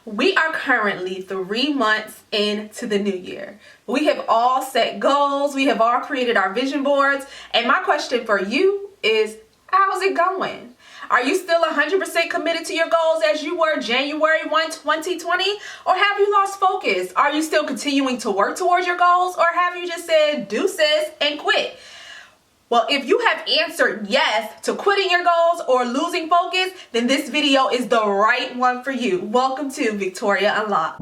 We are currently 3 months into the new year. We have all set goals. We have all created our vision boards. And my question for you is, how's it going? Are you still 100% committed to your goals as you were January 1, 2020? Or have you lost focus? Are you still continuing to work towards your goals? Or have you just said deuces and quit? Well, if you have answered yes to quitting your goals or losing focus, then this video is the right one for you. Welcome to Victoria Unlocked.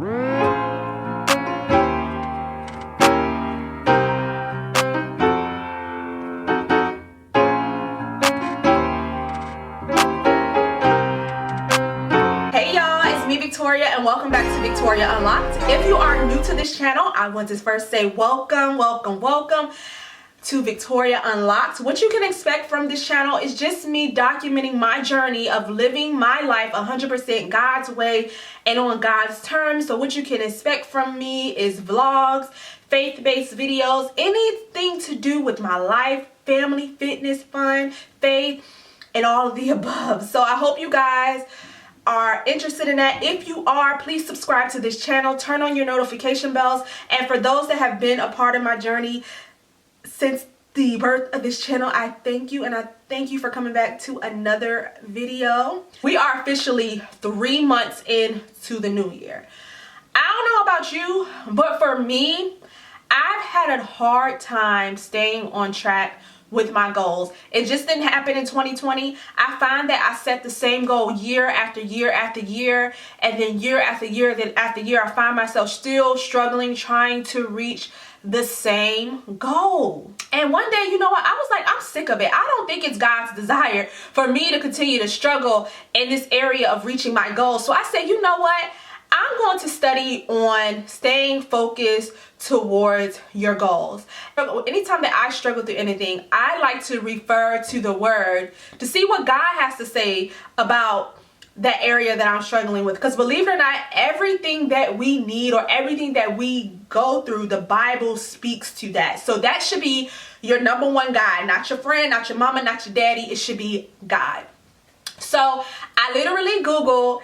Hey y'all, it's me Victoria and welcome back to Victoria Unlocked. If you are new to this channel, I want to first say welcome to Victoria Unlocked. What you can expect from this channel is just me documenting my journey of living my life 100% God's way and on God's terms. So what you can expect from me is vlogs, faith-based videos, anything to do with my life, family, fitness, fun, faith, and all of the above. So I hope you guys are interested in that. If you are, please subscribe to this channel, turn on your notification bells, and for those that have been a part of my journey since the birth of this channel, I thank you, and I thank you for coming back to another video. We are officially 3 months into the new year. I don't know about you, but for me, I've had a hard time staying on track with my goals. It just didn't happen in 2020. I find that I set the same goal year after year after year, and then year after year, I find myself still struggling trying to reach the same goal. And one day, you know what, I was like, I'm sick of it. I don't think it's God's desire for me to continue to struggle in this area of reaching my goals. So I said, you know what, I'm going to study on staying focused towards your goals. Anytime that I struggle through anything, I like to refer to the word to see what God has to say about that area that I'm struggling with. Because believe it or not, everything that we need or everything that we go through, the Bible speaks to that. So that should be your number one guide, not your friend, not your mama, not your daddy. It should be God. So I literally Googled,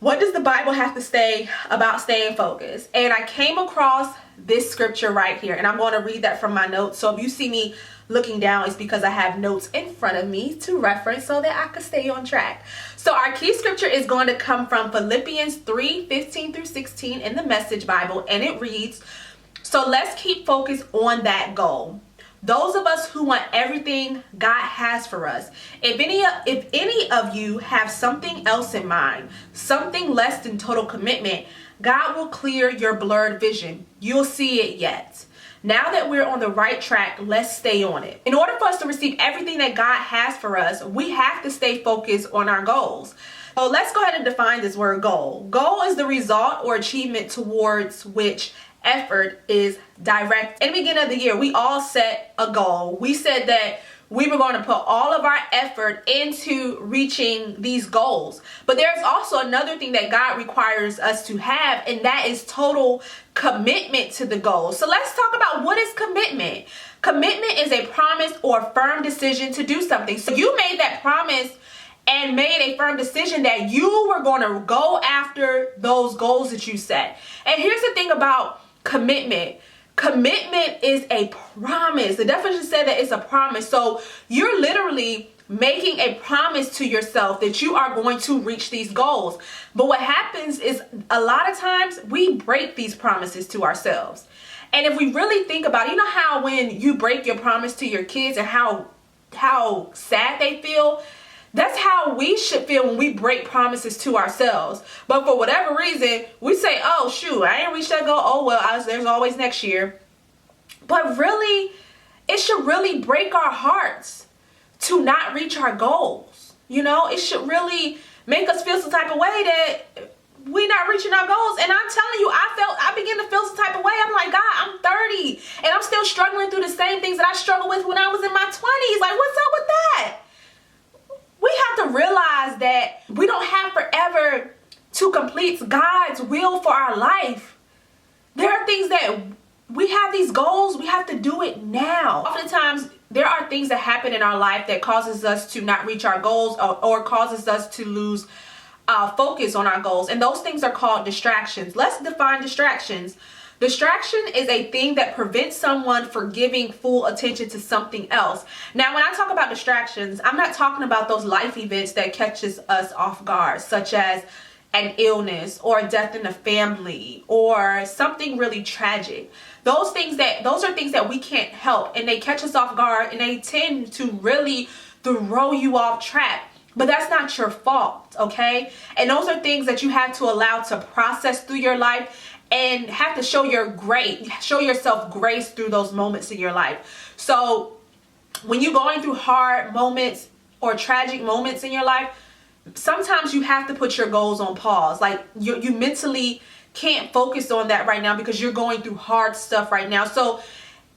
what does the Bible have to say about staying focused? And I came across this scripture right here, and I'm going to read that from my notes. So if you see me looking down, it's because I have notes in front of me to reference so that I can stay on track. So our key scripture is going to come from Philippians 3:15 through 16 in the Message Bible, and it reads, so let's keep focused on that goal. Those of us who want everything God has for us. If any of you have something else in mind, something less than total commitment, God will clear your blurred vision. You'll see it yet. Now that we're on the right track, let's stay on it. In order for us to receive everything that God has for us, we have to stay focused on our goals. So let's go ahead and define this word goal. Goal is the result or achievement towards which effort is direct. In the beginning of the year, we all set a goal. We said that we were going to put all of our effort into reaching these goals. But there's also another thing that God requires us to have, and that is total commitment to the goal. So let's talk about, what is commitment? Commitment is a promise or firm decision to do something. So you made that promise and made a firm decision that you were going to go after those goals that you set. And here's the thing about commitment. Commitment is a promise. The definition said that it's a promise. So you're literally making a promise to yourself that you are going to reach these goals. But what happens is, a lot of times we break these promises to ourselves. And if we really think about it, you know how when you break your promise to your kids and how sad they feel? That's how we should feel when we break promises to ourselves. But for whatever reason, we say, oh shoot, I ain't reached that goal. Oh well, there's always next year. But really, it should really break our hearts to not reach our goals. You know, it should really make us feel some type of way that we're not reaching our goals. And I'm telling you, I began to feel some type of way. I'm like, God, I'm 30 and I'm still struggling through the same things that I struggled with when I was in my 20s. Like, what's up with that? We have to realize that we don't have forever to complete God's will for our life. There are things that we have, these goals, we have to do it now. Oftentimes, there are things that happen in our life that causes us to not reach our goals or causes us to lose focus on our goals, and those things are called distractions. Let's define distractions. Distraction is a thing that prevents someone from giving full attention to something else. Now, when I talk about distractions, I'm not talking about those life events that catches us off guard, such as an illness or a death in the family or something really tragic. Those are things that we can't help, and they catch us off guard, and they tend to really throw you off track. But that's not your fault, okay? And those are things that you have to allow to process through your life, and have to show yourself grace through those moments in your life. So when you're going through hard moments or tragic moments in your life, sometimes you have to put your goals on pause. Like you mentally can't focus on that right now because you're going through hard stuff right now. So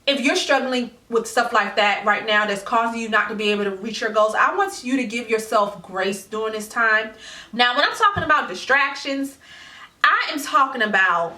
if you're struggling with stuff like that right now that's causing you not to be able to reach your goals, I want you to give yourself grace during this time. Now, when I'm talking about distractions, I am talking about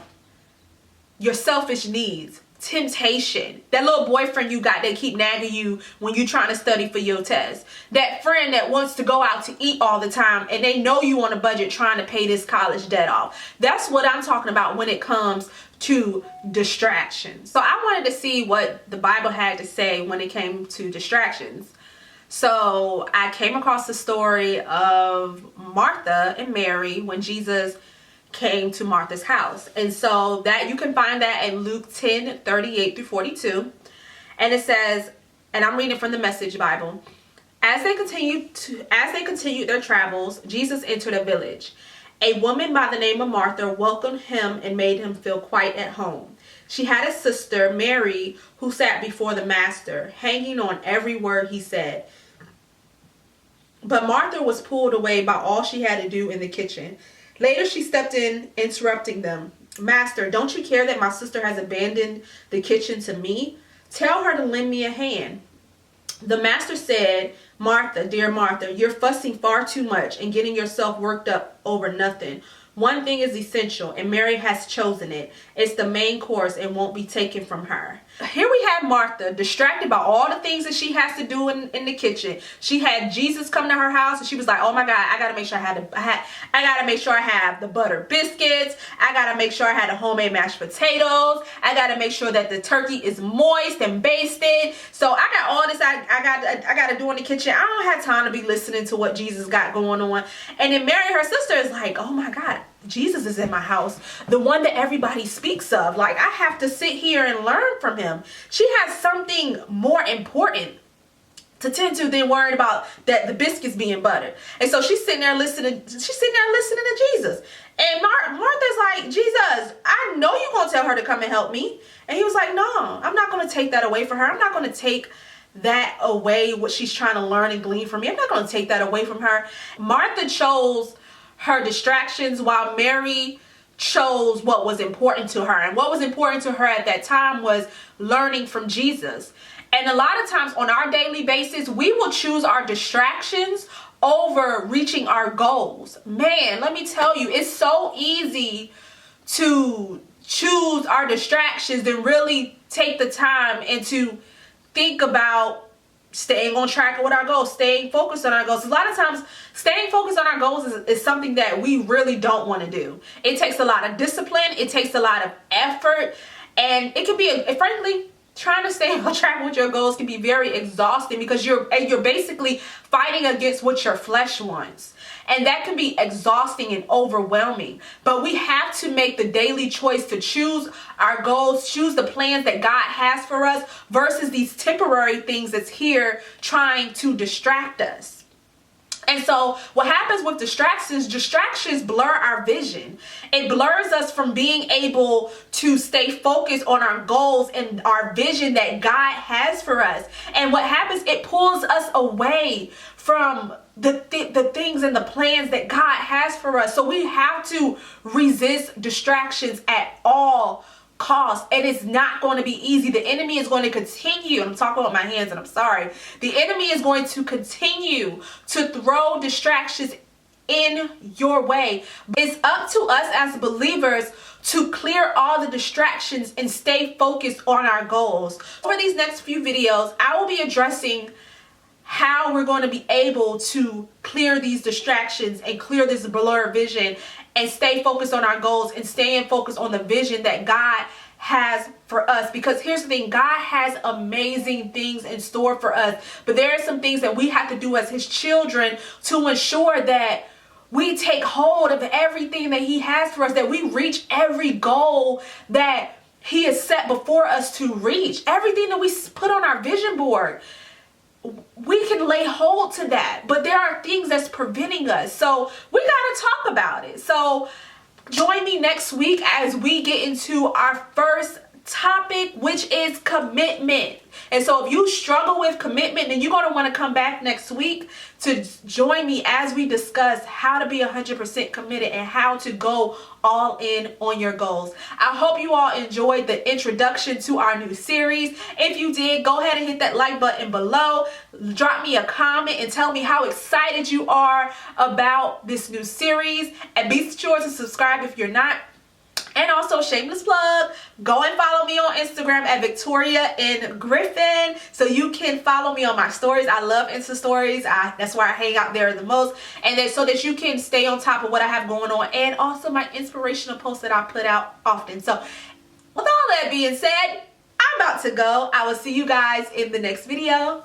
your selfish needs, temptation, that little boyfriend you got that keep nagging you when you're trying to study for your test, that friend that wants to go out to eat all the time and they know you on a budget trying to pay this college debt off. That's what I'm talking about when it comes to distractions. So I wanted to see what the Bible had to say when it came to distractions. So I came across the story of Martha and Mary when Jesus came to Martha's house. And so that you can find that in Luke 10:38-42. And it says, and I'm reading from the Message Bible, as they continued their travels, Jesus entered a village. A woman by the name of Martha welcomed him and made him feel quite at home. She had a sister, Mary, who sat before the master, hanging on every word he said. But Martha was pulled away by all she had to do in the kitchen. Later, she stepped in, interrupting them. Master, don't you care that my sister has abandoned the kitchen to me? Tell her to lend me a hand. The master said, Martha, dear Martha, you're fussing far too much and getting yourself worked up over nothing. One thing is essential, and Mary has chosen it. It's the main course and won't be taken from her. Here we have Martha distracted by all the things that she has to do in the kitchen. She had Jesus come to her house and she was like, oh my God, I gotta make sure I have the butter biscuits. I gotta make sure I had the homemade mashed potatoes. I gotta make sure that the turkey is moist and basted. So I got all this I gotta do in the kitchen. I don't have time to be listening to what Jesus got going on. And then Mary, her sister, is like, oh my God, Jesus is in my house, the one that everybody speaks of. Like, I have to sit here and learn from him. She has something more important to tend to than worried about that the biscuits being buttered. And so she's sitting there listening to Jesus. And Martha's like, Jesus, I know you're going to tell her to come and help me. And he was like, no, I'm not going to take that away from her. I'm not going to take that away, what she's trying to learn and glean from me. I'm not going to take that away from her. Martha chose her distractions while Mary chose what was important to her. And what was important to her at that time was learning from Jesus. And a lot of times on our daily basis, we will choose our distractions over reaching our goals. Man, let me tell you, it's so easy to choose our distractions than really take the time and to think about staying on track with our goals, staying focused on our goals. A lot of times, staying focused on our goals is something that we really don't want to do. It takes a lot of discipline. It takes a lot of effort. And it can be, frankly, trying to stay on track with your goals can be very exhausting because you're basically fighting against what your flesh wants. And that can be exhausting and overwhelming. But we have to make the daily choice to choose our goals, choose the plans that God has for us versus these temporary things that's here trying to distract us. And so what happens with distractions blur our vision. It blurs us from being able to stay focused on our goals and our vision that God has for us. And what happens, it pulls us away from the things and the plans that God has for us. So we have to resist distractions at all costs. And it's not going to be easy. The enemy is going to continue. I'm talking with my hands and I'm sorry. The enemy is going to continue to throw distractions in your way. It's up to us as believers to clear all the distractions and stay focused on our goals. For these next few videos, I will be addressing how we're going to be able to clear these distractions and clear this blurred vision and stay focused on our goals and staying focused on the vision that God has for us. Because here's the thing, God has amazing things in store for us, but there are some things that we have to do as his children to ensure that we take hold of everything that he has for us, that we reach every goal that he has set before us to reach. Everything that we put on our vision board, we can lay hold to that, but there are things that's preventing us. So we got to talk about it. So join me next week as we get into our first topic, which is commitment. And so if you struggle with commitment, then you're going to want to come back next week to join me as we discuss how to be 100% committed and how to go all in on your goals. I hope you all enjoyed the introduction to our new series. If you did, go ahead and hit that like button below. Drop me a comment and tell me how excited you are about this new series. And be sure to subscribe if you're not. And also, shameless plug, go and follow me on Instagram at Victoria N. Griffin so you can follow me on my stories. I love Insta stories. That's where I hang out there the most. And then so that you can stay on top of what I have going on and also my inspirational posts that I put out often. So with all that being said, I'm about to go. I will see you guys in the next video.